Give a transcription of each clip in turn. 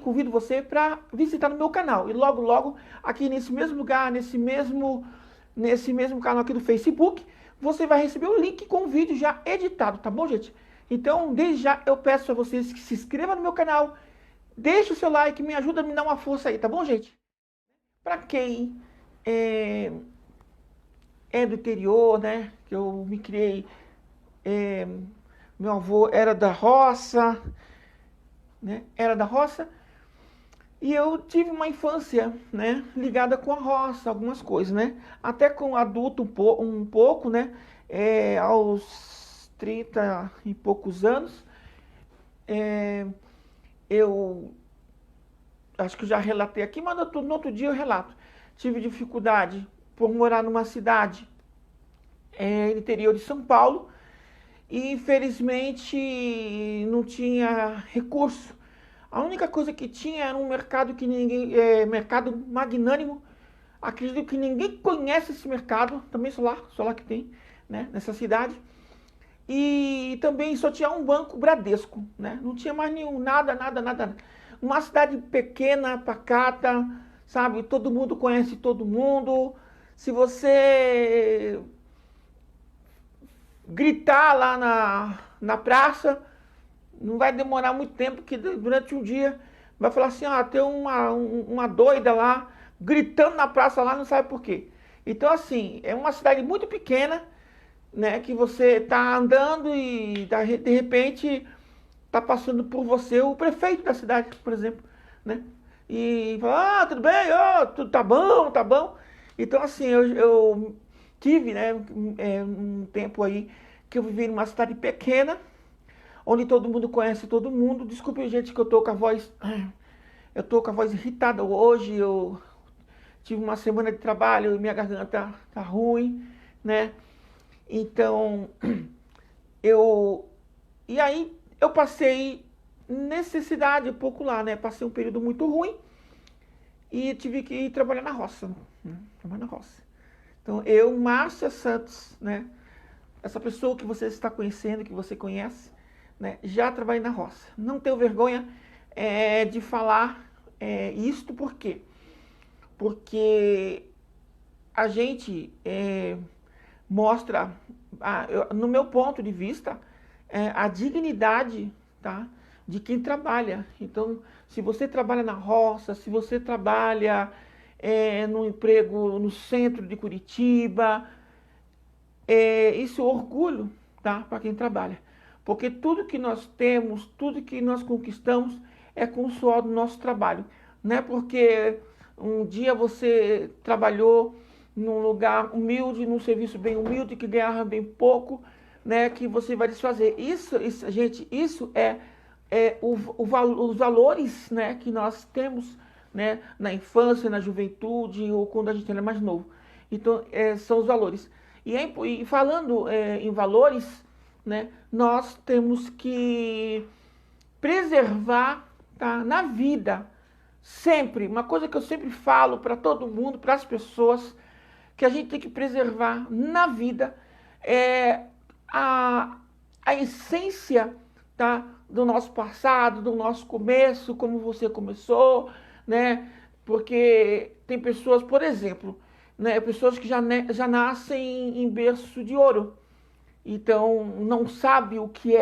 convido você para visitar no meu canal. E logo, logo, aqui nesse mesmo lugar, nesse mesmo canal aqui do Facebook, você vai receber o link com o vídeo já editado, tá bom, gente? Então, desde já, eu peço a vocês que se inscrevam no meu canal, deixe o seu like, me ajuda a me dar uma força aí, tá bom, gente? Para quem é do interior, né, que eu me criei, é, meu avô era da roça, né, e eu tive uma infância, né, ligada com a roça, algumas coisas, né, até com adulto um pouco, né, aos 30 e poucos anos, eu acho que já relatei aqui, mas no outro dia eu relato. Tive dificuldade por morar numa cidade no interior de São Paulo e infelizmente não tinha recurso. A única coisa que tinha era um mercado que mercado magnânimo. Acredito que ninguém conhece esse mercado, também só lá que tem, né, nessa cidade. E também só tinha um banco Bradesco, né? Não tinha mais nenhum, nada. Uma cidade pequena, pacata, sabe? Todo mundo conhece todo mundo. Se você gritar lá na praça, não vai demorar muito tempo, que durante um dia vai falar assim, tem uma doida lá, gritando na praça lá, não sabe por quê. Então, assim, é uma cidade muito pequena, né, que você tá andando e de repente tá passando por você o prefeito da cidade, por exemplo, né? E fala, tudo bem, tudo tá bom. Então, assim, eu tive, né, um tempo aí que eu vivi numa cidade pequena, onde todo mundo conhece todo mundo. Desculpe, gente, que eu tô com a voz irritada hoje. Eu tive uma semana de trabalho e minha garganta tá ruim, né? Então, e aí eu passei necessidade um pouco lá, né? Passei um período muito ruim e tive que ir trabalhar na roça, né? Trabalhar na roça. Então, Márcia Santos, né? Essa pessoa que você está conhecendo, que você conhece, né? Já trabalhei na roça. Não tenho vergonha de falar isto, por quê? Porque a gente mostra, no meu ponto de vista, a dignidade, tá, de quem trabalha. Então, se você trabalha na roça, se você trabalha num emprego no centro de Curitiba, isso é orgulho, tá, para quem trabalha. Porque tudo que nós temos, tudo que nós conquistamos é com o suor do nosso trabalho. Não é porque um dia você trabalhou num lugar humilde, num serviço bem humilde, que ganhava bem pouco, né, que você vai desfazer. Isso gente, isso os valores, né, que nós temos, né, na infância, na juventude ou quando a gente era mais novo. Então, são os valores. E falando em valores, né, nós temos que preservar, tá, na vida, sempre, uma coisa que eu sempre falo para todo mundo, para as pessoas, que a gente tem que preservar na vida a essência, tá, do nosso passado, do nosso começo, como você começou, né? Porque tem pessoas, por exemplo, né, pessoas que já nascem em berço de ouro, então não sabe o que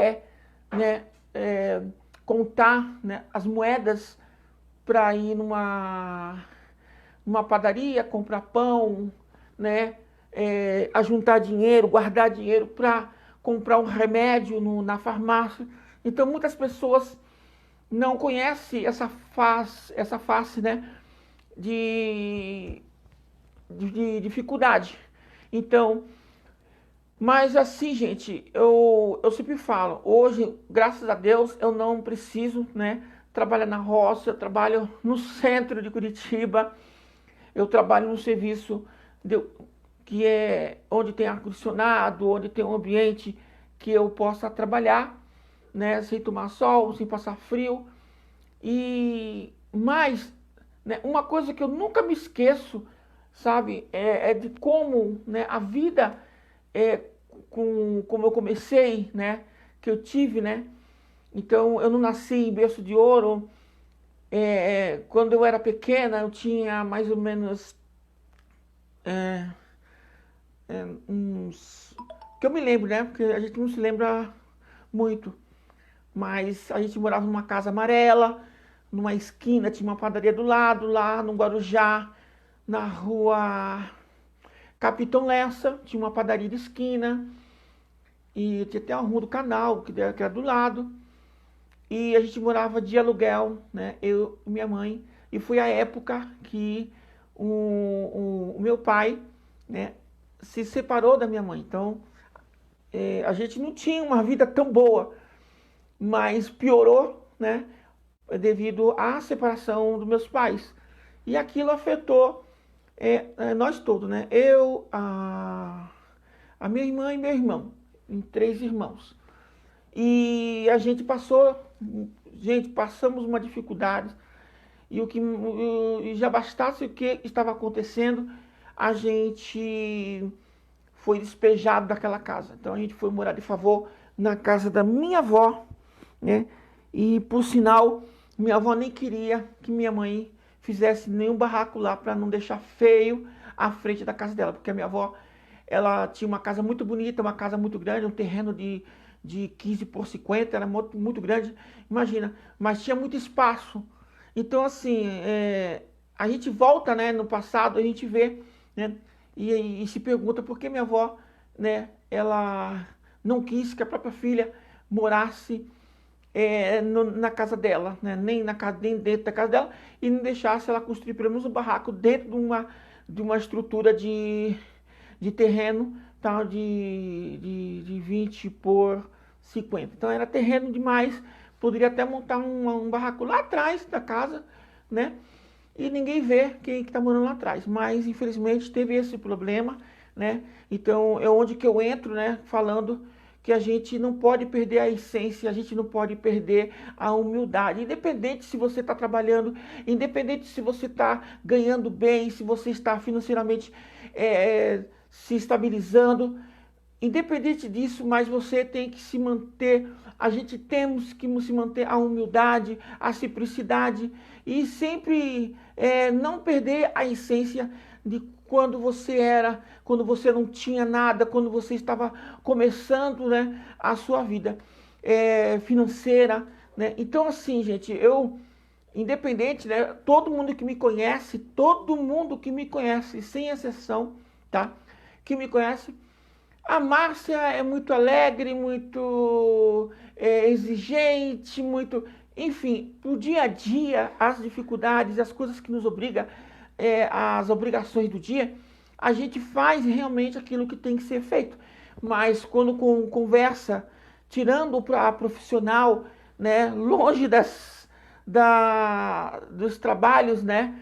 né, contar, né, as moedas para ir numa padaria, comprar pão, né, ajuntar dinheiro, guardar dinheiro para comprar um remédio na farmácia. Então muitas pessoas não conhecem essa face, né, de dificuldade. Então, mas assim, gente, eu sempre falo, hoje, graças a Deus, eu não preciso, né, trabalhar na roça, eu trabalho no centro de Curitiba, eu trabalho num serviço que é onde tem ar-condicionado, onde tem um ambiente que eu possa trabalhar, né, sem tomar sol, sem passar frio. Mas, né, uma coisa que eu nunca me esqueço, sabe, de como, né, a vida como eu comecei, né, que eu tive, né, Então, eu não nasci em berço de ouro. Quando eu era pequena, eu tinha mais ou menos é, uns... Que eu me lembro, né? Porque a gente não se lembra muito. Mas a gente morava numa casa amarela, numa esquina, tinha uma padaria do lado, lá no Guarujá, na rua Capitão Lessa, tinha uma padaria de esquina, e tinha até a rua do Canal, que era do lado. E a gente morava de aluguel, né? Eu e minha mãe. E foi a época que o meu pai, né, se separou da minha mãe. Então, a gente não tinha uma vida tão boa, mas piorou, né, devido à separação dos meus pais. E aquilo afetou nós todos, né? Eu, a minha irmã e meu irmão, em 3 irmãos. E a gente passamos uma dificuldade. E já bastasse o que estava acontecendo, a gente foi despejado daquela casa. Então a gente foi morar de favor na casa da minha avó, né? E por sinal, minha avó nem queria que minha mãe fizesse nenhum barraco lá para não deixar feio a frente da casa dela, porque a minha avó, ela tinha uma casa muito bonita, uma casa muito grande, um terreno de 15 por 50, era muito, muito grande, imagina, mas tinha muito espaço. Então, assim, a gente volta, né, no passado, a gente vê, né, e se pergunta por que minha avó, né, ela não quis que a própria filha morasse na casa dela, né, nem dentro da casa dela, e não deixasse ela construir pelo menos um barraco dentro de uma estrutura de terreno, tá, de 20 por 50. Então era terreno demais, poderia até montar um barraco lá atrás da casa, né? E ninguém vê quem está morando lá atrás. Mas infelizmente teve esse problema, né? Então é onde que eu entro, né? Falando que a gente não pode perder a essência, a gente não pode perder a humildade. Independente se você está trabalhando, independente se você está ganhando bem, se você está financeiramente se estabilizando, independente disso, mas você tem que se manter, a gente temos que se manter a humildade, a simplicidade e sempre não perder a essência de quando você não tinha nada, quando você estava começando, né, a sua vida financeira, né? Então assim, gente, independente, né, todo mundo que me conhece, sem exceção, tá? Que me conhece, a Márcia é muito alegre, muito exigente, muito... Enfim, o dia a dia, as dificuldades, as coisas que nos obrigam, as obrigações do dia, a gente faz realmente aquilo que tem que ser feito. Mas quando conversa, tirando para profissional, né, longe dos trabalhos, né,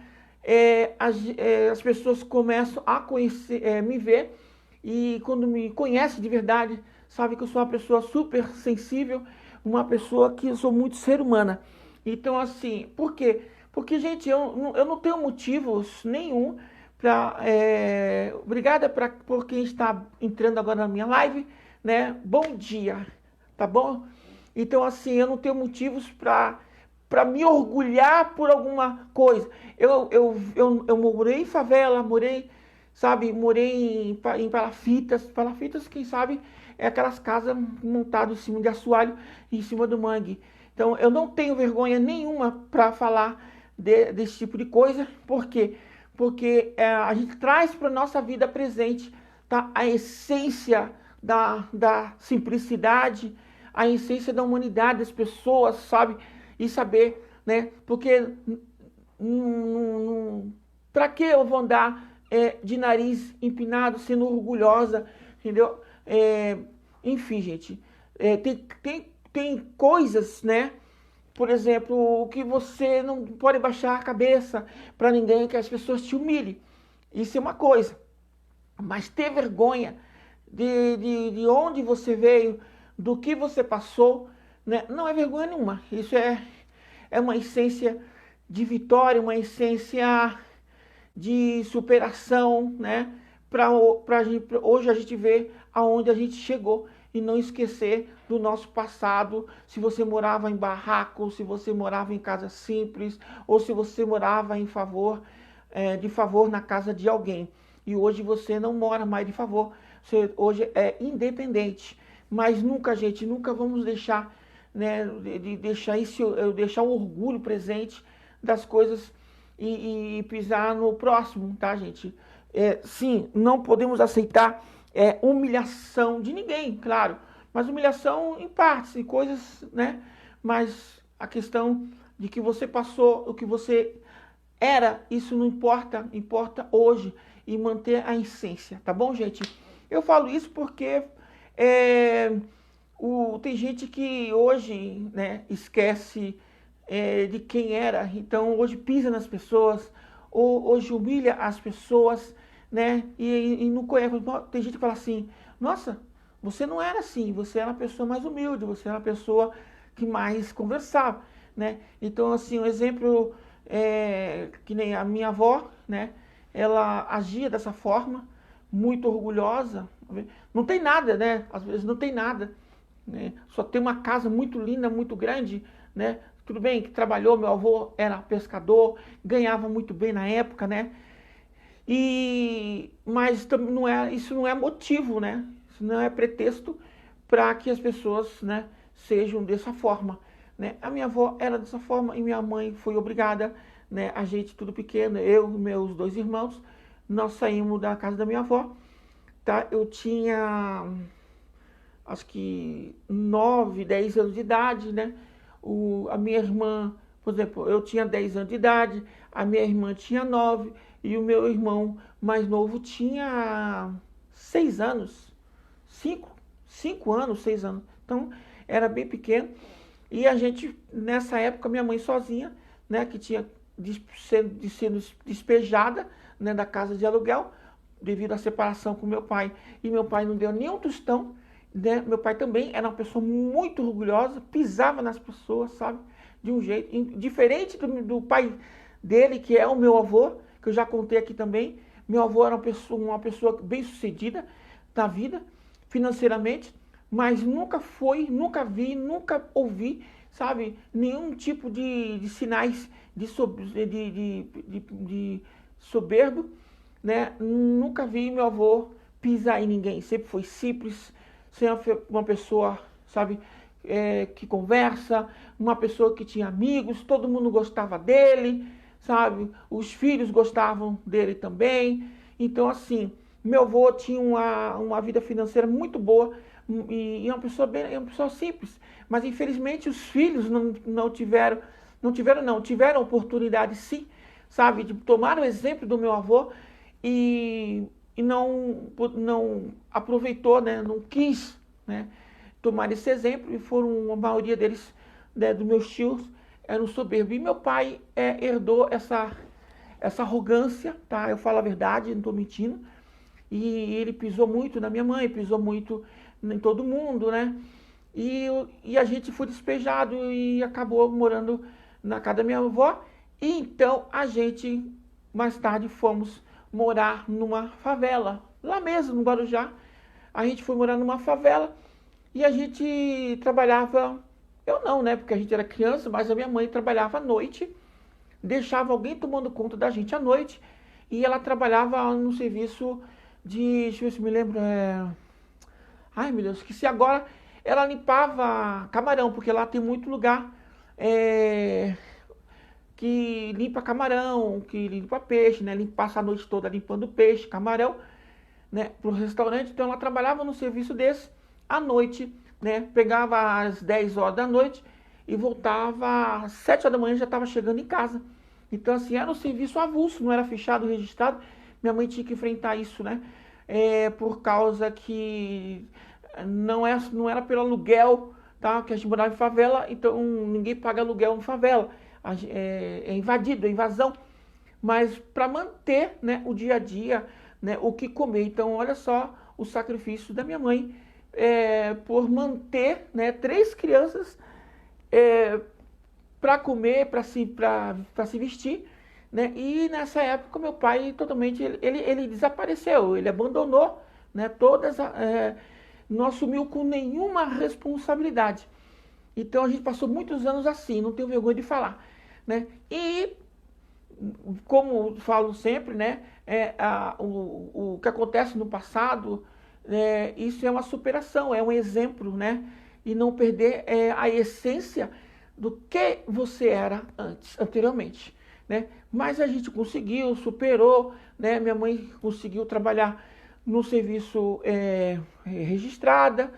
as pessoas começam a conhecer, me ver, e quando me conhece de verdade, sabe que eu sou uma pessoa super sensível, uma pessoa que eu sou muito ser humana. Então, assim, por quê? Porque, gente, eu não tenho motivos nenhum para... obrigada por quem está entrando agora na minha live, né? Bom dia, tá bom? Então, assim, eu não tenho motivos para me orgulhar por alguma coisa. Eu morei em favela, morei em palafitas. Palafitas, quem sabe, é aquelas casas montadas em cima de assoalho e em cima do mangue. Então, eu não tenho vergonha nenhuma para falar desse tipo de coisa. Por quê? Porque a gente traz para a nossa vida presente, tá, a essência da simplicidade, a essência da humanidade das pessoas, sabe? E saber, né? Porque para que eu vou andar de nariz empinado, sendo orgulhosa, entendeu? Enfim, gente, tem coisas, né? Por exemplo, que você não pode baixar a cabeça para ninguém, que as pessoas te humilhem. Isso é uma coisa. Mas ter vergonha de onde você veio, do que você passou, né? Não é vergonha nenhuma. Isso é uma essência de vitória, uma essência de superação, né? Hoje a gente vê aonde a gente chegou. e não esquecer do nosso passado, se você morava em barraco, se você morava em casa simples, ou se você morava de favor na casa de alguém. E hoje você não mora mais de favor, você hoje é independente. Mas nunca, gente, nunca vamos deixar, né, de deixar o orgulho presente das coisas e pisar no próximo, tá, gente? Sim, não podemos aceitar humilhação de ninguém, claro, mas humilhação em partes, em coisas, né? Mas a questão de que você passou, o que você era, isso não importa, importa hoje e manter a essência, tá bom, gente? Eu falo isso porque tem gente que hoje, né, esquece de quem era, então hoje pisa nas pessoas, ou hoje humilha as pessoas, né, e não conhece. Tem gente que fala assim, nossa, você não era assim, você era uma pessoa mais humilde, você era uma pessoa que mais conversava, né? Então, assim, um exemplo que nem a minha avó, né, ela agia dessa forma, muito orgulhosa, não tem nada, né, às vezes não tem nada, né? Só tem uma casa muito linda, muito grande, né? Tudo bem que trabalhou, meu avô era pescador, ganhava muito bem na época, né? Mas isso não é motivo, né? Isso não é pretexto para que as pessoas, né, sejam dessa forma, né? A minha avó era dessa forma e minha mãe foi obrigada, né? A gente tudo pequeno, eu e meus 2 irmãos, nós saímos da casa da minha avó, tá? Eu tinha acho que 9, 10 anos de idade, né? A minha irmã, por exemplo, eu tinha 10 anos de idade, a minha irmã tinha 9 e o meu irmão mais novo tinha 6 anos, 5 anos, 6 anos. Então, era bem pequeno. E a gente, nessa época, minha mãe sozinha, né, que tinha sido despejada, né, da casa de aluguel, devido à separação com meu pai. E meu pai não deu nem um tostão, né? Meu pai também era uma pessoa muito orgulhosa, pisava nas pessoas, sabe? De um jeito diferente do pai dele, que é o meu avô, que eu já contei aqui também. Meu avô era uma pessoa bem sucedida na vida, financeiramente, mas nunca vi, nunca ouvi, sabe, nenhum tipo de sinais de soberbo, né? Nunca vi meu avô pisar em ninguém, sempre foi simples, sempre uma pessoa, sabe, que conversa, uma pessoa que tinha amigos, todo mundo gostava dele, sabe, os filhos gostavam dele também. Então, assim, meu avô tinha uma vida financeira muito boa e é uma pessoa simples, mas infelizmente os filhos tiveram oportunidade sim, sabe, de tomar o exemplo do meu avô e não aproveitou, né, não quis, né, tomar esse exemplo, e a maioria deles, né, dos meus tios, eram soberbos. E meu pai herdou essa arrogância, tá? Eu falo a verdade, não estou mentindo. E ele pisou muito na minha mãe, pisou muito em todo mundo, né? E a gente foi despejado e acabou morando na casa da minha avó. E então a gente, mais tarde, fomos morar numa favela, lá mesmo, no Guarujá. A gente foi morar numa favela e a gente trabalhava, eu não, né, porque a gente era criança, mas a minha mãe trabalhava à noite, deixava alguém tomando conta da gente à noite, e ela trabalhava no serviço deixa eu ver se me lembro, ai meu Deus, esqueci agora, ela limpava camarão, porque lá tem muito lugar que limpa camarão, que limpa peixe, né? Passa a noite toda limpando peixe, camarão, né? Para o restaurante. Então ela trabalhava no serviço desse à noite, né? Pegava às 10 horas da noite e voltava às 7 horas da manhã, já estava chegando em casa. Então, assim, era um serviço avulso, não era fechado, registrado. Minha mãe tinha que enfrentar isso, né? Por causa que não era pelo aluguel, tá? Que a gente morava em favela, então ninguém paga aluguel em favela. É invadido, é invasão, mas para manter, né, o dia a dia, né, o que comer. Então, olha só o sacrifício da minha mãe por manter, né, 3 crianças para comer, para se vestir, né? E nessa época meu pai totalmente ele desapareceu, ele abandonou, né, não assumiu com nenhuma responsabilidade. Então a gente passou muitos anos assim, não tenho vergonha de falar, né? E como falo sempre, né, o que acontece no passado, isso é uma superação, é um exemplo, né? E não perder a essência do que você era anteriormente, né? Mas a gente conseguiu, superou, né? Minha mãe conseguiu trabalhar no serviço registrada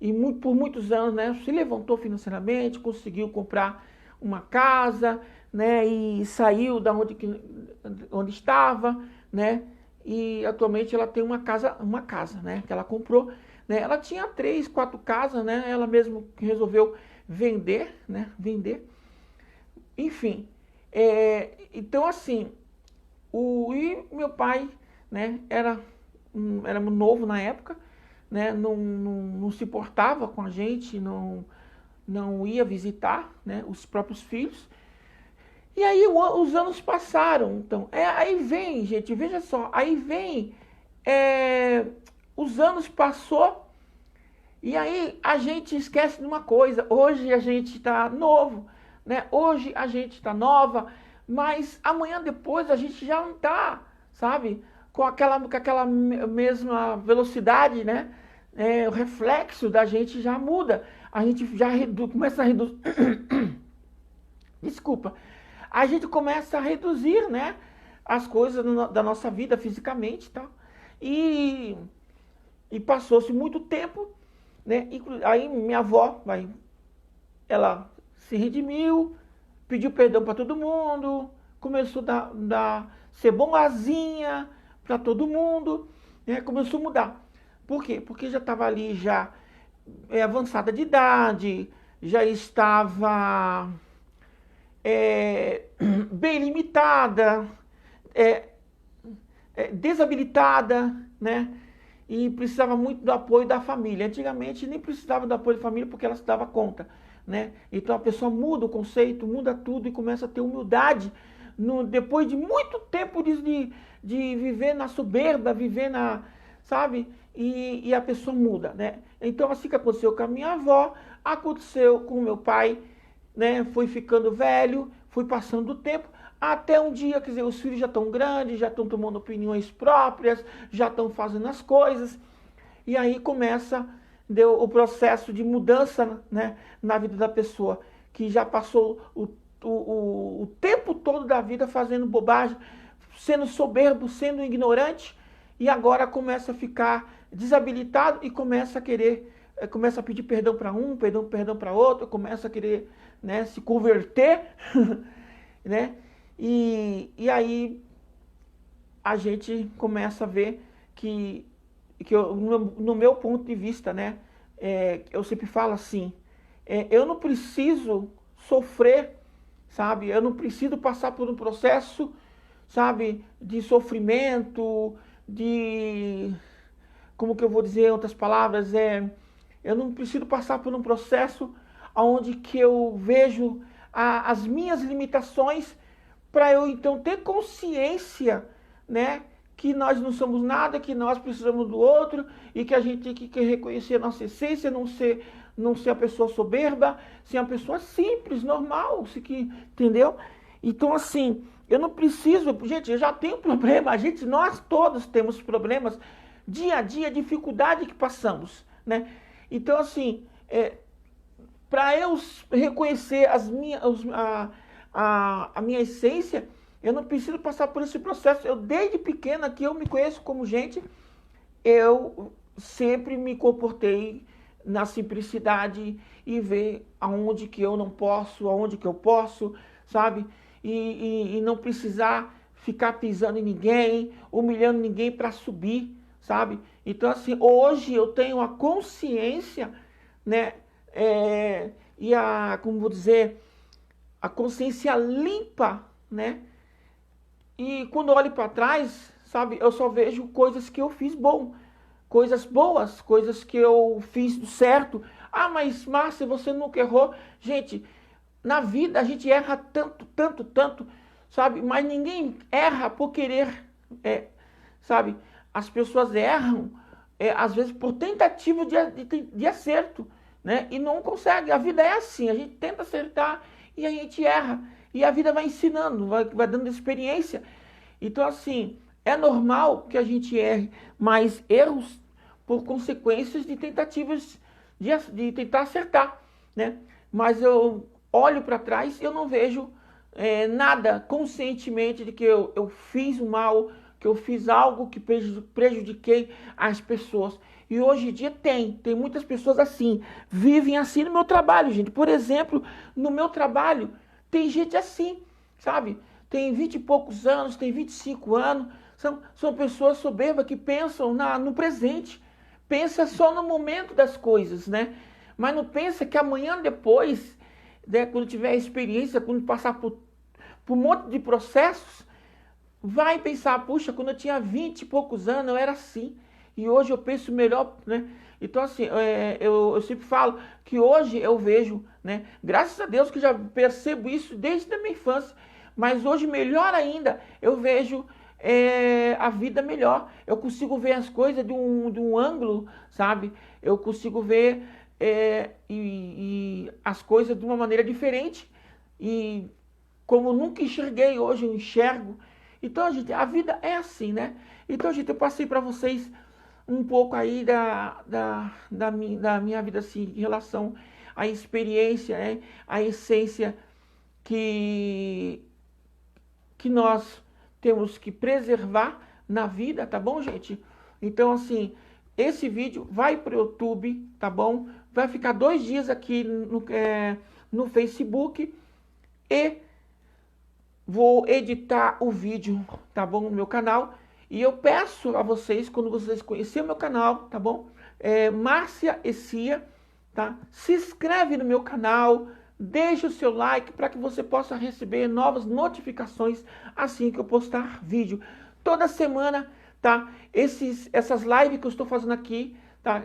e por muitos anos, né, se levantou financeiramente, conseguiu comprar uma casa, né, e saiu da onde estava, né, e atualmente ela tem uma casa, né, que ela comprou, né, ela tinha 3, 4 casas, né, ela mesma resolveu vender, né, enfim, então assim, e meu pai, né, era novo na época, né, não se portava com a gente, não ia visitar, né, os próprios filhos. E aí os anos passaram, então, aí vem, gente, veja só, aí vem, os anos passou, e aí a gente esquece de uma coisa, hoje a gente está novo, né, hoje a gente está nova, mas amanhã depois a gente já não está, sabe, com aquela mesma velocidade, né, o reflexo da gente já muda, a gente já começa a reduzir, desculpa, a gente começa a reduzir, né, as coisas da nossa vida fisicamente e tal. E passou-se muito tempo, né? Aí minha avó, ela se redimiu, pediu perdão para todo mundo, começou a ser boazinha para todo mundo, né? Começou a mudar. Por quê? Porque já estava ali já avançada de idade, já estava bem limitada, desabilitada, né? E precisava muito do apoio da família. Antigamente nem precisava do apoio da família porque ela se dava conta, né? Então a pessoa muda o conceito, muda tudo e começa a ter humildade depois de muito tempo de viver na soberba, viver sabe? E a pessoa muda, né? Então assim que aconteceu com a minha avó, aconteceu com o meu pai, né? Foi ficando velho, foi passando o tempo, até um dia, quer dizer, os filhos já estão grandes, já estão tomando opiniões próprias, já estão fazendo as coisas, e aí começa o processo de mudança, né, na vida da pessoa, que já passou o tempo todo da vida fazendo bobagem, sendo soberbo, sendo ignorante, e agora começa a ficar desabilitado e começa a querer, começa a pedir perdão para um, perdão para outro, começa a querer, né, se converter, né? E aí a gente começa a ver que no meu ponto de vista, né, eu sempre falo assim, eu não preciso sofrer, sabe? Eu não preciso passar por um processo, sabe, de sofrimento, como que eu vou dizer em outras palavras, eu não preciso passar por um processo onde que eu vejo as minhas limitações para eu então ter consciência, né, que nós não somos nada, que nós precisamos do outro e que a gente tem que reconhecer a nossa essência, não ser a pessoa soberba, ser uma pessoa simples, normal, entendeu? Então assim, eu não preciso, gente, eu já tenho problema, nós todos temos problemas dia a dia, dificuldade que passamos, né? Então assim, para eu reconhecer a minha essência, eu não preciso passar por esse processo. Eu, desde pequena, que eu me conheço como gente, eu sempre me comportei na simplicidade e ver aonde que eu não posso, aonde que eu posso, sabe? E não precisar ficar pisando em ninguém, humilhando ninguém para subir, sabe? Então, assim, hoje eu tenho a consciência, né? Como vou dizer, a consciência limpa, né? E quando eu olho para trás, sabe, eu só vejo coisas que eu fiz coisas boas, coisas que eu fiz certo. Ah, mas Márcia, você nunca errou. Gente, na vida a gente erra tanto, sabe? Mas ninguém erra por querer, sabe? As pessoas erram às vezes por tentativa de acerto, né? E não consegue. A vida é assim, a gente tenta acertar e a gente erra. E a vida vai ensinando, vai dando experiência. Então, assim, é normal que a gente erre, mas erros por consequências de tentativas de tentar acertar, né? Mas eu olho para trás e eu não vejo nada conscientemente de que eu fiz o mal, que eu fiz algo que prejudiquei as pessoas. E hoje em dia tem muitas pessoas assim, vivem assim no meu trabalho, gente. Por exemplo, no meu trabalho, tem gente assim, sabe? Tem 20 e poucos anos, tem 25 anos, são pessoas soberbas que pensam no presente, pensa só no momento das coisas, né? Mas não pensa que amanhã depois, né, quando tiver experiência, quando passar por um monte de processos, vai pensar, puxa, quando eu tinha 20 e poucos anos eu era assim, e hoje eu penso melhor, né? Então, assim, eu sempre falo que hoje eu vejo, né? Graças a Deus que já percebo isso desde a minha infância, mas hoje melhor ainda, eu vejo a vida melhor. Eu consigo ver as coisas de um ângulo, sabe? Eu consigo ver as coisas de uma maneira diferente. E como nunca enxerguei, hoje eu enxergo. Então, gente, a vida é assim, né? Então, gente, eu passei para vocês um pouco aí da minha vida, assim, em relação à experiência, né? A essência que nós temos que preservar na vida, tá bom, gente? Então, assim, esse vídeo vai pro YouTube, tá bom? Vai ficar 2 dias aqui no Facebook e vou editar o vídeo, tá bom, no meu canal. E eu peço a vocês, quando vocês conhecerem o meu canal, tá bom? Márcia Essia, tá? Se inscreve no meu canal, deixa o seu like para que você possa receber novas notificações assim que eu postar vídeo. Toda semana, tá? Essas lives que eu estou fazendo aqui, tá?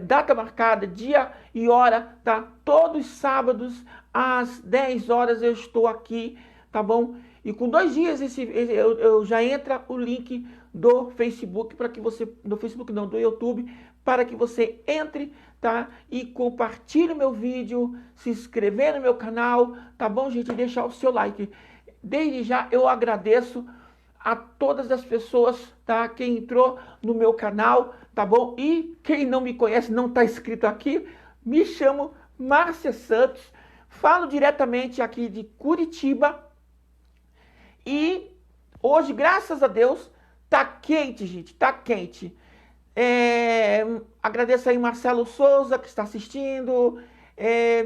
Data marcada, dia e hora, tá? Todos os sábados, às 10 horas eu estou aqui, tá bom? E com 2 dias eu já entra o link do Facebook para que você, do Facebook não, do YouTube, para que você entre, tá? E compartilhe o meu vídeo, se inscrever no meu canal, tá bom, gente? E deixar o seu like. Desde já eu agradeço a todas as pessoas, tá? Quem entrou no meu canal, tá bom? E quem não me conhece, não está inscrito aqui, me chamo Márcia Santos, falo diretamente aqui de Curitiba. E hoje, graças a Deus, tá quente, gente, tá quente. Agradeço aí Marcelo Souza, que está assistindo,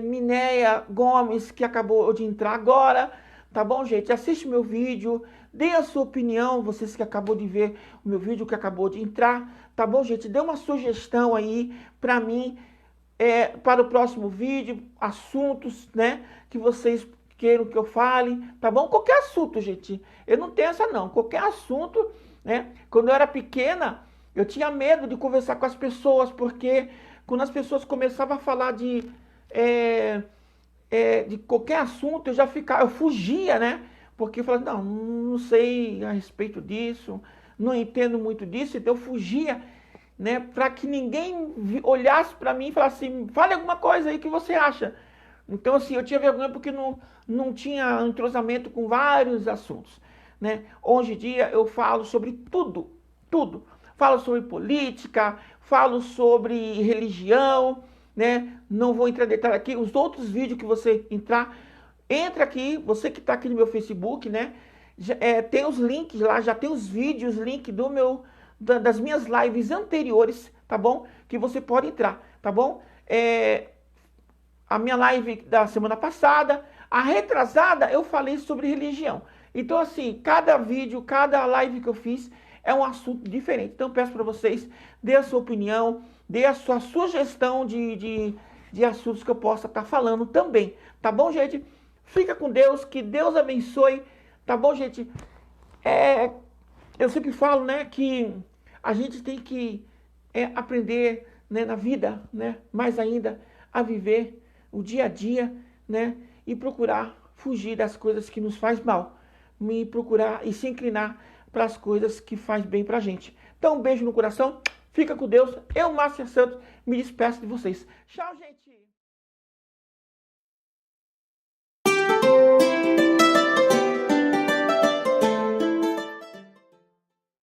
Minéia Gomes, que acabou de entrar agora, tá bom, gente? Assiste meu vídeo, dê a sua opinião, vocês que acabou de ver o meu vídeo, que acabou de entrar, tá bom, gente? Dê uma sugestão aí para mim, para o próximo vídeo, assuntos, né, que vocês queiram que eu fale, tá bom? Qualquer assunto, gente. Eu não tenho essa não. Qualquer assunto, né? Quando eu era pequena, eu tinha medo de conversar com as pessoas, porque quando as pessoas começavam a falar de qualquer assunto, eu fugia, né? Porque eu falava, não sei a respeito disso, não entendo muito disso, então eu fugia, né? Para que ninguém olhasse para mim e falasse assim, fale alguma coisa aí que você acha. Então, assim, eu tinha vergonha porque não tinha entrosamento com vários assuntos, né? Hoje em dia eu falo sobre tudo, tudo. Falo sobre política, falo sobre religião, né? Não vou entrar em detalhe aqui. Os outros vídeos que você entrar, entra aqui, você que está aqui no meu Facebook, né? Tem os links lá, já tem os vídeos, link das minhas lives anteriores, tá bom? Que você pode entrar, tá bom? A minha live da semana passada, a retrasada, eu falei sobre religião. Então, assim, cada vídeo, cada live que eu fiz é um assunto diferente. Então, eu peço para vocês, dê a sua opinião, dê a sua sugestão de assuntos que eu possa estar falando também. Tá bom, gente? Fica com Deus, que Deus abençoe. Tá bom, gente? Eu sempre falo, né, que a gente tem que aprender, né, na vida, né, mais ainda, a viver o dia a dia, né? E procurar fugir das coisas que nos faz mal. E procurar e se inclinar para as coisas que faz bem pra gente. Então, um beijo no coração. Fica com Deus. Eu, Márcia Santos, me despeço de vocês. Tchau, gente.